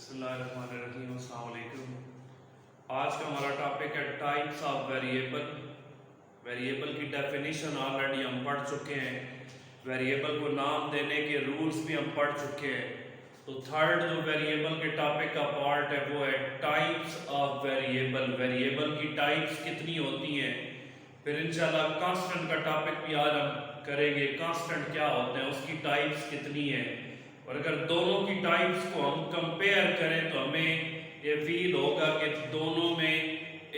बिस्मिल्लाहिर्रहमानिर्रहीम, अस्सलाम वालेकुम। आज का हमारा टॉपिक है टाइप्स ऑफ वेरिएबल। वेरिएबल की डेफिनेशन ऑलरेडी हम पढ़ चुके हैं, वेरिएबल को नाम देने के रूल्स भी हम पढ़ चुके हैं। तो थर्ड जो वेरिएबल के टॉपिक का पार्ट है वो है टाइप्स ऑफ वेरिएबल। वेरिएबल की टाइप्स कितनी होती हैं, फिर इंशाल्लाह कांस्टेंट का टॉपिक भी आज हम करेंगे, कांस्टेंट क्या होते हैं, उसकी टाइप्स कितनी है। और अगर दोनों की टाइप्स को हम कंपेयर करें तो हमें ये फील होगा कि दोनों में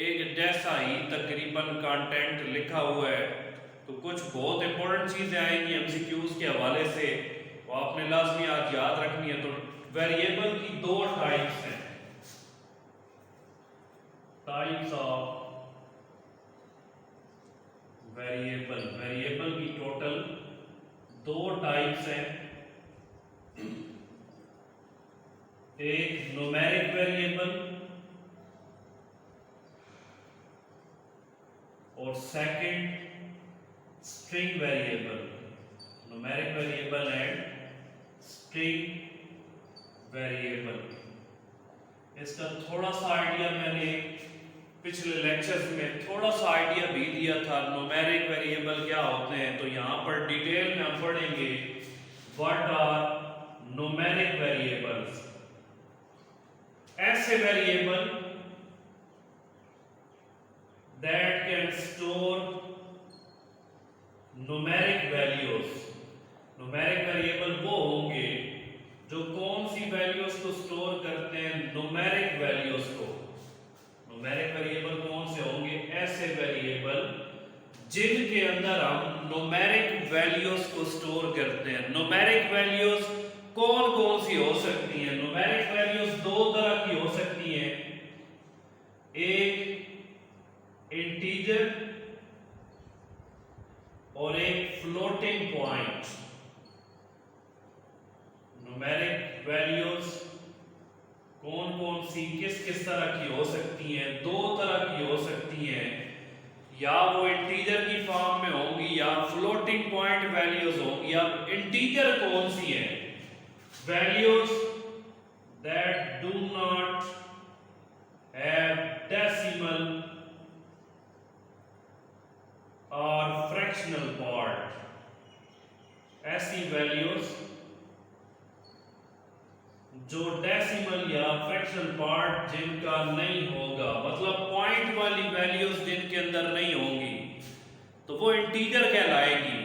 एक जैसा ही तकरीबन कंटेंट लिखा हुआ है। तो कुछ बहुत इंपॉर्टेंट चीज़ें आएंगी एमसीक्यूज के हवाले से, वो आपने लाजमी आज याद रखनी है। तो वेरिएबल की दो टाइप्स हैं, टाइप्स ऑफ वेरिएबल। वेरिएबल की टोटल दो टाइप्स हैं, एक न्यूमेरिक वेरिएबल और second string variable. Numeric variable and string variable. इसका थोड़ा सा आइडिया मैंने पिछले लेक्चर्स में थोड़ा सा आइडिया भी दिया था, न्यूमेरिक वेरिएबल क्या होते हैं। तो यहां पर डिटेल में हम पढ़ेंगे व्हाट आर न्यूमेरिक वेरिएबल्स। ऐसे variable that can store numeric values। numeric variable वो होंगे जो कौन सी वैल्यूज को स्टोर करते हैं, numeric values को। numeric variable कौन से होंगे, ऐसे वेरिएबल जिनके अंदर हम numeric values को स्टोर करते हैं। numeric values कौन कौन सी हो सकती हैं, numeric values दो तरह की हो सकती हैं, एक इंटीजर और एक फ्लोटिंग पॉइंट। न्यूमेरिक वैल्यूज कौन कौन सी किस किस तरह की हो सकती हैं, दो तरह की हो सकती हैं, या वो इंटीजर की फॉर्म में होंगी या फ्लोटिंग पॉइंट वैल्यूज होंगी। अब इंटीजर कौन सी है, values that do not have decimal और फ्रैक्शनल पार्ट। ऐसी वैल्यूज जो डेसिमल या फ्रैक्शनल पार्ट जिनका नहीं होगा, मतलब पॉइंट वाली वैल्यूज जिनके अंदर नहीं होंगी, तो वो इंटीजर कहलाएगी।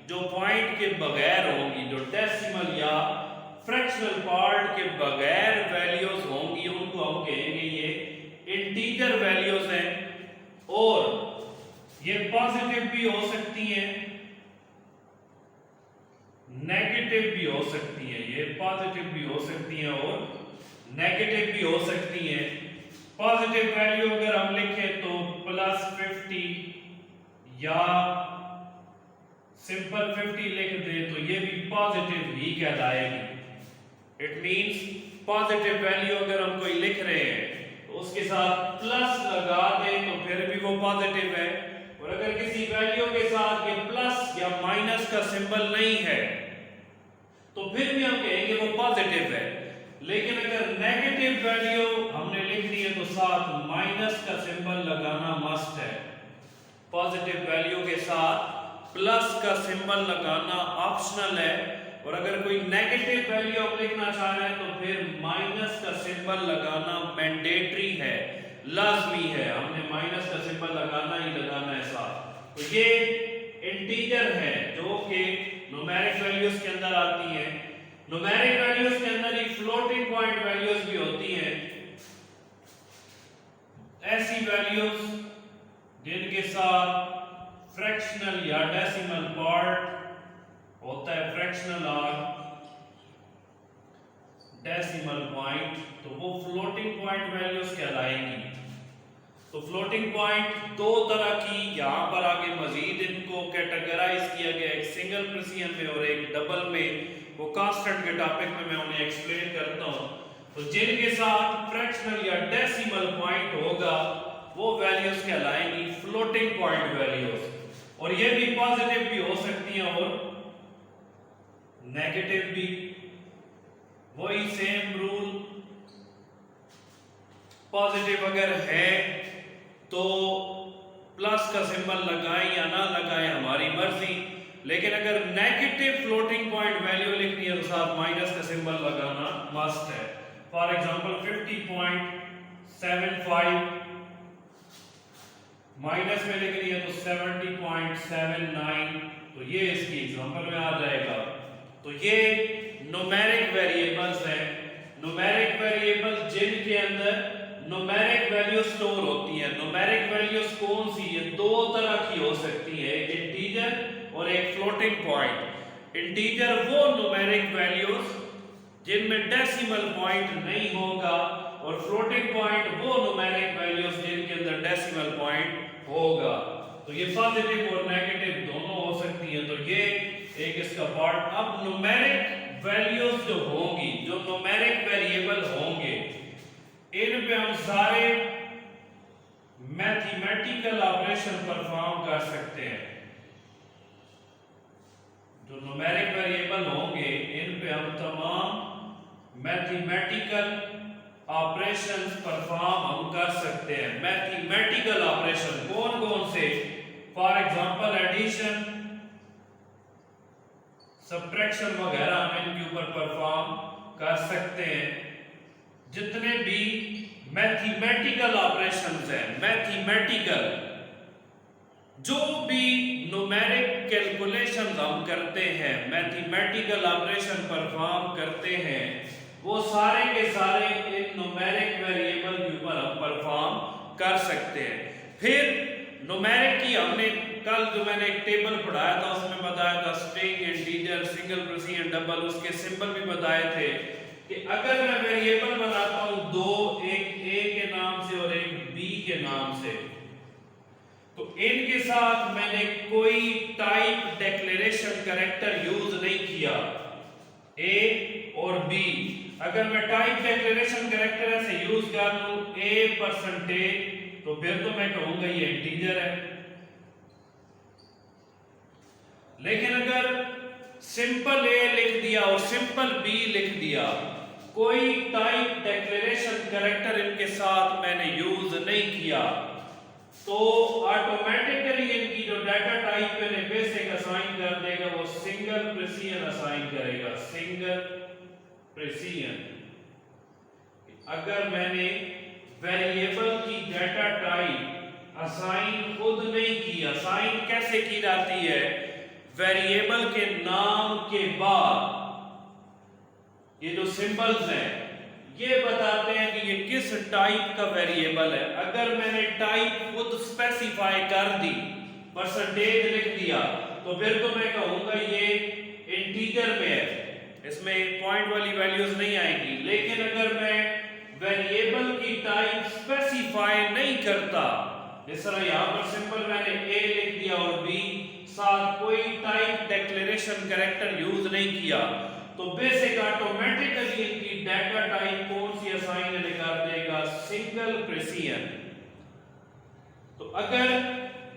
जो पॉइंट के बगैर होंगी, जो डेसिमल या फ्रैक्शनल पार्ट के बगैर वैल्यूज होंगी, उनको हम कहेंगे ये इंटीजर वैल्यूज हैं। और ये पॉजिटिव भी हो सकती हैं, नेगेटिव भी हो सकती हैं। ये पॉजिटिव भी हो सकती हैं और नेगेटिव भी हो सकती हैं। पॉजिटिव वैल्यू अगर हम लिखें तो +50 या सिंपल 50 लिख दें तो ये भी पॉजिटिव ही कहलाएगी। इट मींस पॉजिटिव वैल्यू अगर हम कोई लिख रहे हैं तो उसके साथ प्लस लगा दें तो फिर भी वो पॉजिटिव है। और अगर किसी वैल्यू के साथ ये प्लस या माइनस का सिंबल नहीं है तो फिर भी हम कहेंगे वो पॉजिटिव है। लेकिन अगर नेगेटिव वैल्यू हमने लिख दी है तो साथ माइनस का सिंबल लगाना मस्ट है। पॉजिटिव वैल्यू के साथ प्लस का सिंबल लगाना ऑप्शनल है। और अगर कोई नेगेटिव वैल्यू हम लिखना चाह रहे हैं तो फिर माइनस का सिंबल लगाना मैंडेटरी है, लाजमी है, हमने माइनस का सिंबल लगाना ही लगाना है साथ। तो ये इंटीजर है जो कि न्यूमेरिक वैल्यूज के अंदर आती हैं। न्यूमेरिक वैल्यूज के अंदर ही फ्लोटिंग पॉइंट वैल्यूज भी होती हैं, ऐसी वैल्यूज जिनके साथ फ्रैक्शनल या डेसिमल पार्ट होता है, फ्रैक्शनल और डेसिमल पॉइंट, तो वो फ्लोटिंग पॉइंट वैल्यूज कहलाएंगी। तो फ्लोटिंग पॉइंट दो तरह की, यहां पर आगे मजीद इनको कैटेगराइज किया गया, एक सिंगल प्रिसिजन में और एक डबल में। वो कांस्टेंट के टॉपिक में मैं उन्हें एक्सप्लेन करता हूं। तो जिनके साथ फ्रैक्शनल या डेसिमल पॉइंट होगा वो वैल्यूज कहलाएंगी फ्लोटिंग पॉइंट वैल्यूज। और ये भी पॉजिटिव भी हो सकती हैं और नेगेटिव भी। वही सेम रूल पॉजिटिव अगर है तो प्लस का सिंबल लगाएं या ना लगाएं हमारी मर्जी, लेकिन अगर नेगेटिव फ्लोटिंग पॉइंट वैल्यू लिखनी है तो साथ माइनस का सिंबल लगाना मस्ट है। फॉर एग्जांपल 50.75 माइनस में लिखनी है तो 70.79, तो ये इसकी एग्जांपल में आ जाएगा। तो ये न्यूमेरिक वेरिएबल्स हैं, न्यूमेरिक वेरिएबल जिनके अंदर न्यूमेरिक वैल्यू स्टोर होती है। न्यूमेरिक वैल्यूज कौन सी है? दो तरह की हो सकती है, एक इंटीजर और एक फ्लोटिंग पॉइंट। इंटीजर वो न्यूमेरिक वैल्यूज जिनमें डेसिमल पॉइंट नहीं होगा, और फ्लोटिंग पॉइंट वो न्यूमेरिक वैल्यूज जिनके अंदर डेसिमल पॉइंट होगा। तो ये पॉजिटिव और नेगेटिव दोनों हो सकती है। तो ये एक इसका पार्ट। अब न्यूमेरिक वैल्यूज जो होंगी, जो न्यूमेरिक वेरिएबल होंगे, इन पे हम सारे मैथमेटिकल ऑपरेशन परफॉर्म कर सकते हैं। जो न्यूमेरिक वेरिएबल होंगे इन पे हम तमाम मैथमेटिकल ऑपरेशंस परफॉर्म हम कर सकते हैं। मैथमेटिकल ऑपरेशन कौन कौन से? फॉर एग्जांपल एडिशन, सब्ट्रैक्शन वगैरह हम इनके ऊपर परफॉर्म कर सकते हैं। जितने भी मैथमेटिकल ऑपरेशंस हैं, मैथमेटिकल जो भी न्यूमेरिक कैलकुलेशंस हम करते हैं, मैथमेटिकल ऑपरेशन परफॉर्म करते हैं, वो सारे के सारे इन न्यूमेरिक वेरिएबल के ऊपर हम परफॉर्म कर सकते हैं। फिर न्यूमेरिक की हमने कल जो मैंने एक टेबल पढ़ाया था उसमें बताया था string, integer, single, precision, double, उसके सिंबल भी बताए थे कि अगर मैं वेरिएबल बनाता हूं दो, एक ए के नाम से और एक बी के नाम से, तो इनके साथ मैंने कोई टाइप डिक्लेरेशन कैरेक्टर यूज नहीं किया, ए और बी। अगर मैं टाइप डिक्लेरेशन कैरेक्टर ऐसे यूज कर लूं ए परसेंटेज, तो फिर तो मैं कहूंगा ये इंटीजर है। लेकिन अगर सिंपल ए लिख दिया और सिंपल बी लिख दिया, कोई टाइप डिक्लेरेशन कैरेक्टर इनके साथ मैंने यूज नहीं किया, तो ऑटोमेटिकली इनकी जो डाटा टाइप मैंने बेसिक असाइन कर देगा वो सिंगल प्रेसिजन असाइन करेगा, सिंगल प्रेसिजन। अगर मैंने वेरिएबल की डाटा टाइप असाइन खुद नहीं की, असाइन कैसे की जाती है? वेरिएबल के नाम के बाद ये जो सिंबल्स हैं ये बताते हैं कि ये किस टाइप का वेरिएबल है। अगर मैंने टाइप खुद स्पेसिफाई कर दी, परसेंटेज लिख दिया, तो फिर तो मैं कहूंगा ये इंटीजर में है, इसमें पॉइंट वाली वैल्यूज नहीं आएंगी। लेकिन अगर मैं वेरिएबल की टाइप स्पेसिफाई नहीं करता, जिस तरह यहां पर सिंपल मैंने ए लिख दिया और बी, साथ कोई टाइप डिक्लेरेशन कैरेक्टर यूज नहीं किया, तो बेसिक ऑटोमेटिकली इनकी डाटा टाइप कौन सी असाइन कर देगा? Single precision. तो अगर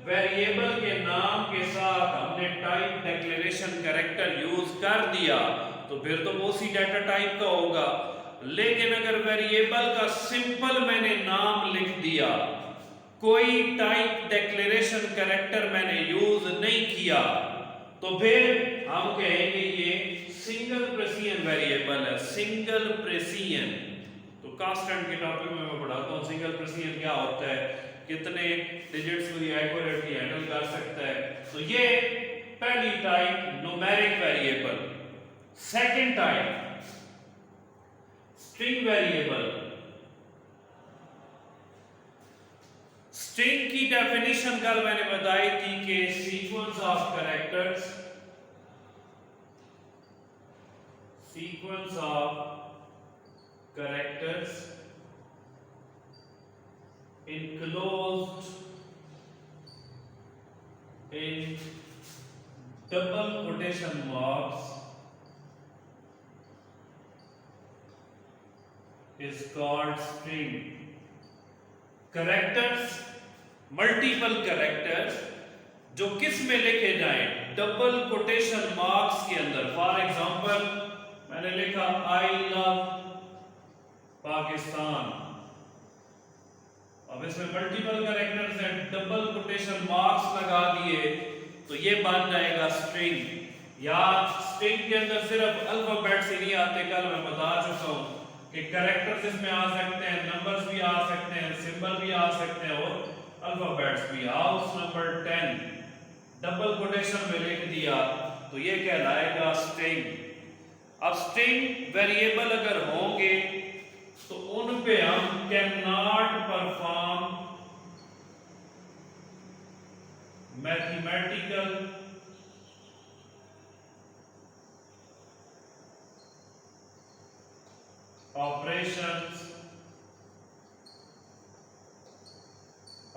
वेरिएबल के नाम के साथ हमने टाइप डिक्लेरेशन कैरेक्टर यूज कर दिया तो फिर तो वो उसी डाटा टाइप का होगा। लेकिन अगर वेरिएबल का सिंपल मैंने नाम लिख दिया, कोई टाइप डिक्लेरेशन कैरेक्टर मैंने यूज नहीं किया, तो फिर हम कहेंगे ये सिंगल प्रेसिजन वेरिएबल है, सिंगल प्रेसिजन। तो कांस्टेंट के टॉपिक में मैं पढ़ाता हूँ सिंगल प्रेसिजन क्या होता है, कितने डिजिट्स को ये एक्यूरेटली हैंडल कर सकता है। तो ये पहली type numeric variable. Second type string variable. String की डेफिनेशन कल मैंने बताई थी कि sequence of characters, sequence of characters enclosed in double quotation marks is called string. Characters, multiple characters जो किस में लिखे जाएं? डबल कोटेशन मार्क्स के अंदर। फॉर एग्जांपल मैंने लिखा आई लव पाकिस्तान, अब इसमें मल्टीपल कैरेक्टर्स हैं, डबल कोटेशन मार्क्स लगा दिए तो ये बन जाएगा स्ट्रिंग। या स्ट्रिंग के अंदर सिर्फ अल्फाबेट्स ही नहीं आते, कल मैं बता चुका हूं कि कैरेक्टर्स इसमें आ सकते हैं, नंबर्स भी आ सकते हैं, सिंबल भी आ सकते हैं और अल्फाबेट्स भी। हाउस नंबर 10 डबल कोटेशन में लिख दिया तो ये कहलाएगा स्ट्रिंग। अब स्ट्रिंग वेरिएबल अगर होंगे तो उन पे हम can not perform mathematical operations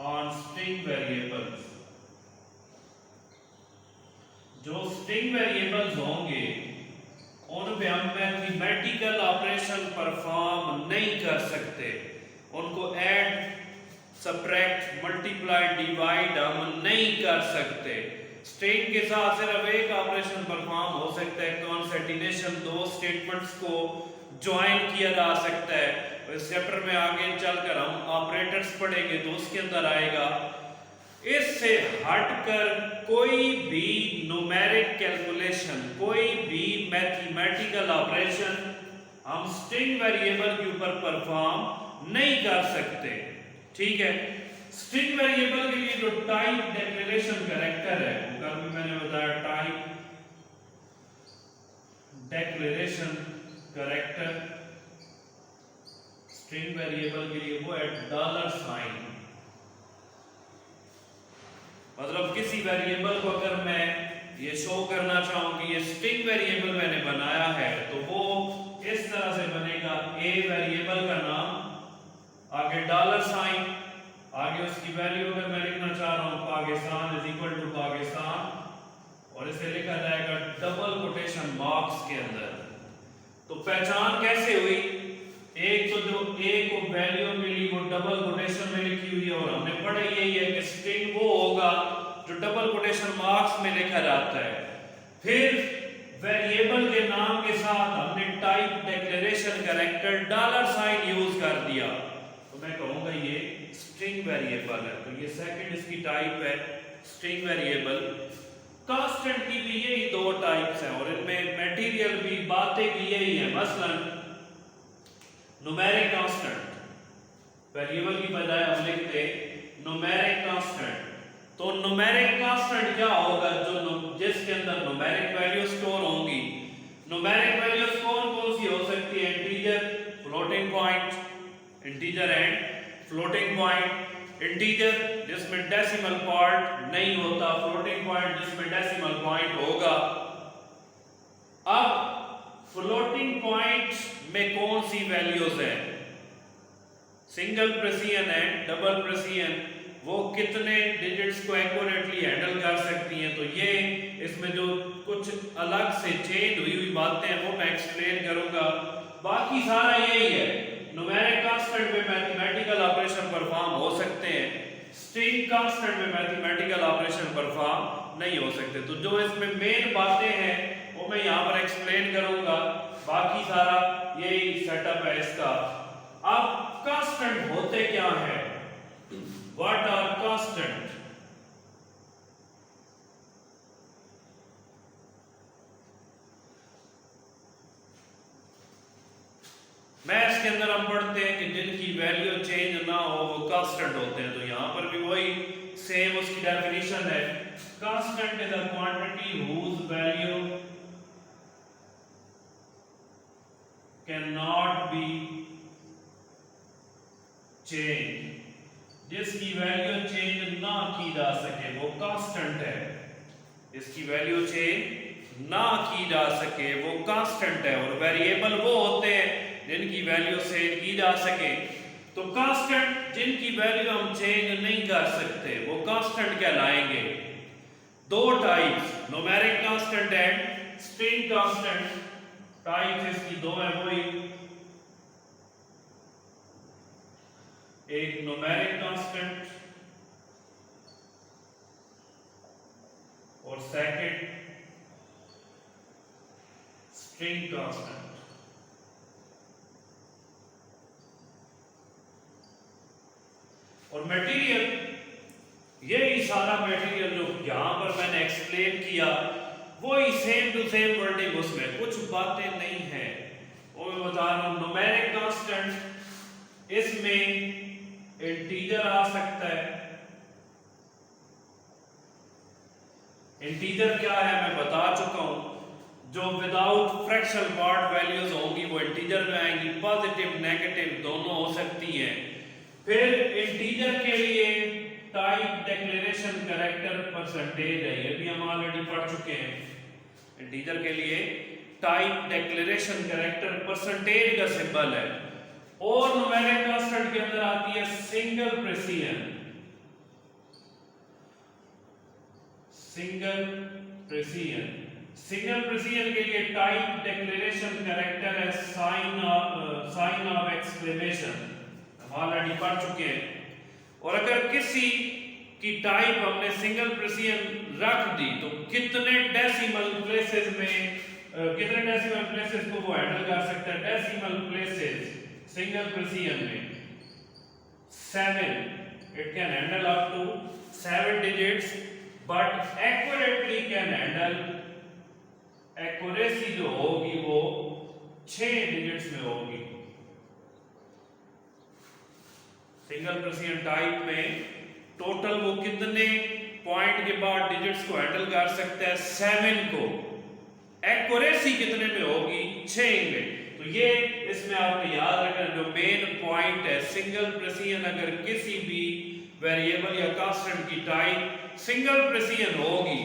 on string variables. जो स्ट्रिंग वेरिएबल्स होंगे उन पे हम मैथमेटिकल ऑपरेशन परफॉर्म नहीं कर सकते, उनको ऐड सब्ट्रैक्ट मल्टीप्लाई डिवाइड हम नहीं कर सकते। स्ट्रिंग के साथ सिर्फ एक ऑपरेशन परफॉर्म हो सकता है, कॉन्सैटिनेशन, दो स्टेटमेंट्स को ज्वाइन किया जा सकता है। इस चैप्टर में आगे चलकर हम ऑपरेटर्स पढ़ेंगे तो उसके अंदर आएगा। इससे हटकर कोई भी न्यूमेरिक कैलकुलेशन, कोई भी मैथमेटिकल ऑपरेशन हम स्ट्रिंग वेरिएबल के ऊपर परफॉर्म नहीं कर सकते। ठीक है, स्ट्रिंग वेरिएबल के लिए जो टाइप डिक्लेरेशन कैरेक्टर है, कल भी मैंने बताया type declaration character string variable के लिए वो है $। मतलब किसी वेरिएबल को अगर मैं ये शो करना चाहूं कि ये स्ट्रिंग वेरिएबल मैंने बनाया है तो वो इस तरह से बनेगा। ए वेरिएबल का नाम, आगे $, आगे उसकी वैल्यू अगर मैं लिखना चाह रहा हूं Pakistan is equal to Pakistan और इसे लिखा जाएगा डबल कोटेशन मार्क्स के अंदर। तो पहचान कैसे हुई? एक तो जो ए को वैल्यू मिली वो डबल कोटेशन में लिखी हुई है और हमने पढ़ा यही है कि स्ट्रिंग वो होगा जो डबल कोटेशन मार्क्स में लिखा जाता है। फिर वेरिएबल के नाम के साथ हमने टाइप डिक्लेरेशन कैरेक्टर $, यूज कर दिया तो मैं कहूंगा ये स्ट्रिंग वेरिएबल है। तो ये सेकंड इसकी टाइप है स्ट्रिंग वेरिएबल। कांस्टेंट की भी यही दो टाइप्स हैं और इनमें मटेरियल भी, बातें भी यही है। मसलन न्यूमेरिक कांस्टेंट वेरिएबल की बजाय हम लिखते न्यूमेरिक कांस्टेंट। तो न्यूमेरिक कांस्टेंट क्या होगा? जो जिसके अंदर न्यूमेरिक वैल्यू स्टोर होंगी। न्यूमेरिक वैल्यूज कौन कौन सी हो सकती है? Integer, floating point, integer and floating point. Integer जिसमें डेसिमल पार्ट नहीं होता, फ्लोटिंग पॉइंट जिसमें डेसिमल पॉइंट होगा। अब फ्लोटिंग पॉइंट में कौन सी वैल्यूज है? Single precision and double precision, वो कितने डिजिट्स को एक्यूरेटली हैंडल कर सकती हैं। तो ये इसमें जो कुछ अलग से चेंज हुई बातें हैं वो मैं एक्सप्लेन करूंगा। बाकी सारा यही है। न्यूमेरिक कांस्टेंट में मैथमेटिकल ऑपरेशन परफॉर्म हो सकते हैं, स्ट्रिंग कांस्टेंट में मैथमेटिकल ऑपरेशन परफॉर्म नहीं हो सकते। तो जो इसमें मेन बातें हैं वो मैं यहाँ पर एक्सप्लेन करूंगा। बाकी सारा यही सेटअप है इसका। अब कांस्टेंट होते क्या है? What are constant? मैथ्स के अंदर हम पढ़ते हैं कि जिनकी वैल्यू चेंज ना हो वो कांस्टेंट होते हैं। तो यहां पर भी वही सेम उसकी डेफिनेशन है। Constant is a quantity whose value can not be change. जिसकी वैल्यू चेंज ना की जा सके वो कांस्टेंट है। जिसकी वैल्यू चेंज ना की जा सके वो कांस्टेंट है। और वेरिएबल वो होते हैं जिनकी वैल्यू चेंज की जा सके। तो कांस्टेंट जिनकी वैल्यू हम चेंज नहीं कर सकते वो कांस्टेंट कहलाएंगे। दो types, numeric constant and string constant. Types इसकी दो है वही, एक न्यूमेरिक कांस्टेंट और सेकंड स्ट्रिंग कांस्टेंट। और मटेरियल, यही सारा मटेरियल जो यहाँ पर मैंने एक्सप्लेन किया वही सेम टू सेम वर्डिंग, उसमें कुछ बातें नहीं है। और मैं बता रहा हूँ न्यूमेरिक कांस्टेंट, इसमें इंटीजर आ सकता है। इंटीजर क्या है मैं बता चुका हूं, जो विदाउट फ्रैक्शनल पार्ट वैल्यूज होंगी वो इंटीजर में आएंगी, पॉजिटिव नेगेटिव दोनों हो सकती हैं। फिर इंटीजर के लिए टाइप डिक्लेरेशन कैरेक्टर परसेंटेज है, ये भी हम ऑलरेडी पढ़ चुके हैं। इंटीजर के लिए टाइप डिक्लेरेशन कैरेक्टर परसेंटेज का सिंबल है। और न्यूमेरिक कांस्टेंट के अंदर आती है सिंगल प्रेसिजन। सिंगल प्रेसिजन के लिए टाइप डिक्लेरेशन कैरेक्टर है साइन ऑफ एक्सक्लेमेशन, हम ऑलरेडी पढ़ चुके हैं। और अगर किसी की टाइप हमने सिंगल प्रेसिजन रख दी तो कितने डेसिमल प्लेसेस को वो हैंडल कर सकता है? डेसिमल प्लेसेस सिंगल प्रेसिजन में 7, it can handle up to 7 digits, but accurately can handle, accuracy जो होगी वो 6 डिजिट्स में होगी। सिंगल प्रेसिजन टाइप में टोटल वो कितने पॉइंट के बाद डिजिट्स को हैंडल कर सकता है? 7 को। एक्यूरेसी कितने में होगी? 6 में। तो ये इसमें आपने याद रखना जो मेन पॉइंट है, सिंगल प्रेसिजन अगर किसी भी वेरिएबल या कांस्टेंट की टाइप सिंगल प्रेसिजन होगी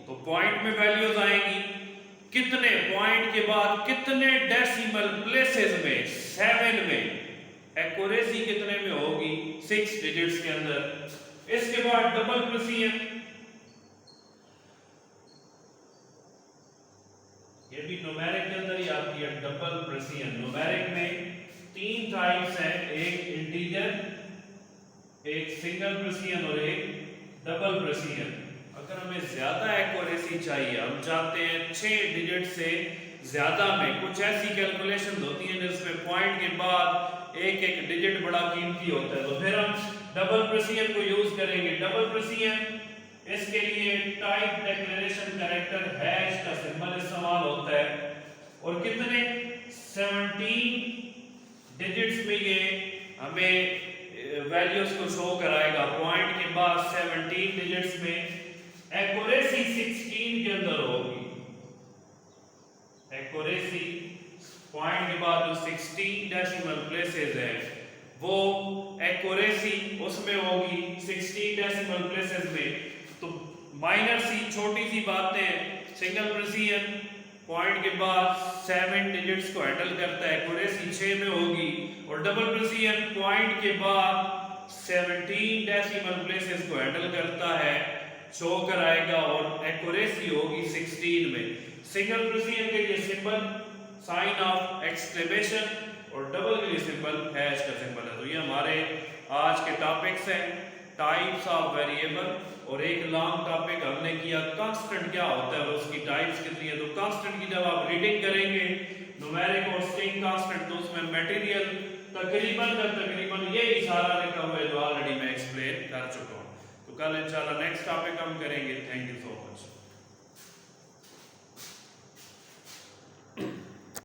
तो पॉइंट में वैल्यूज आएंगी, कितने पॉइंट के बाद कितने डेसिमल प्लेसेस में? 7 में। एक्यूरेसी कितने में होगी? 6 डिजिट्स के अंदर। इसके बाद डबल प्रेसिजन, ये भी न्यूमेरिक के अंदर ही आती है। डबल प्रेसिजन न्यूमेरिक में 3 टाइप्स हैं, एक इंटीजर, एक सिंगल प्रेसिजन और एक डबल प्रेसिजन। अगर हमें ज्यादा एक्यूरेसी चाहिए, हम चाहते हैं 6 डिजिट से ज्यादा में, कुछ ऐसी कैलकुलेशन होती है जिसमें पॉइंट के बाद एक एक डिजिट बड़ा कीमती होता है, तो फिर हम डबल प्रेसिजन को यूज करेंगे। डबल प्रेसिजन, इसके लिए टाइप डिक्लेरेशन कैरेक्टर हैश का सिंबल इस्तेमाल होता है। और कितने? 17 डिजिट्स में ये हमें वैल्यूज को शो कराएगा, पॉइंट के बाद 17 डिजिट्स में। एक्यूरेसी 16 के अंदर होगी। एक्यूरेसी पॉइंट के बाद जो 16 डेसिमल प्लेसेस है वो एक्यूरेसी उसमें होगी 16 डेसिमल प्लेसेस में। तो माइनर सी छोटी सी बातें, सिंगल प्रेसिजन पॉइंट के बाद 7 डिजिट्स को हैंडल करता है, एक्यूरेसी 6 में होगी। और डबल प्रेसिजन पॉइंट के बाद 17 डेसिमल प्लेसेस को हैंडल करता है, शो कराएगा और एक्यूरेसी होगी 16 में। सिंगल प्रेसिजन के लिए सिंबल साइन ऑफ एक्सक्लेमेशन और डबल के लिए सिंबल हैश का सिंबल है। तो ये हमारे आज के टॉपिक्स हैं, टाइप्स ऑफ वेरिएबल। और एक लॉन्ग टॉपिक हमने किया कांस्टेंट क्या होता है और उसकी टाइप्स कितनी है। तो कांस्टेंट की जब आप रीडिंग करेंगे न्यूमेरिक और स्ट्रिंग कांस्टेंट, तो उसमें मटेरियल तकरीबन यही सारा लिखा हुआ है जो ऑलरेडी मैं एक्सप्लेन कर चुका हूँ। तो कल इंशाल्लाह नेक्स्ट टॉपिक हम करेंगे। Thank you so much.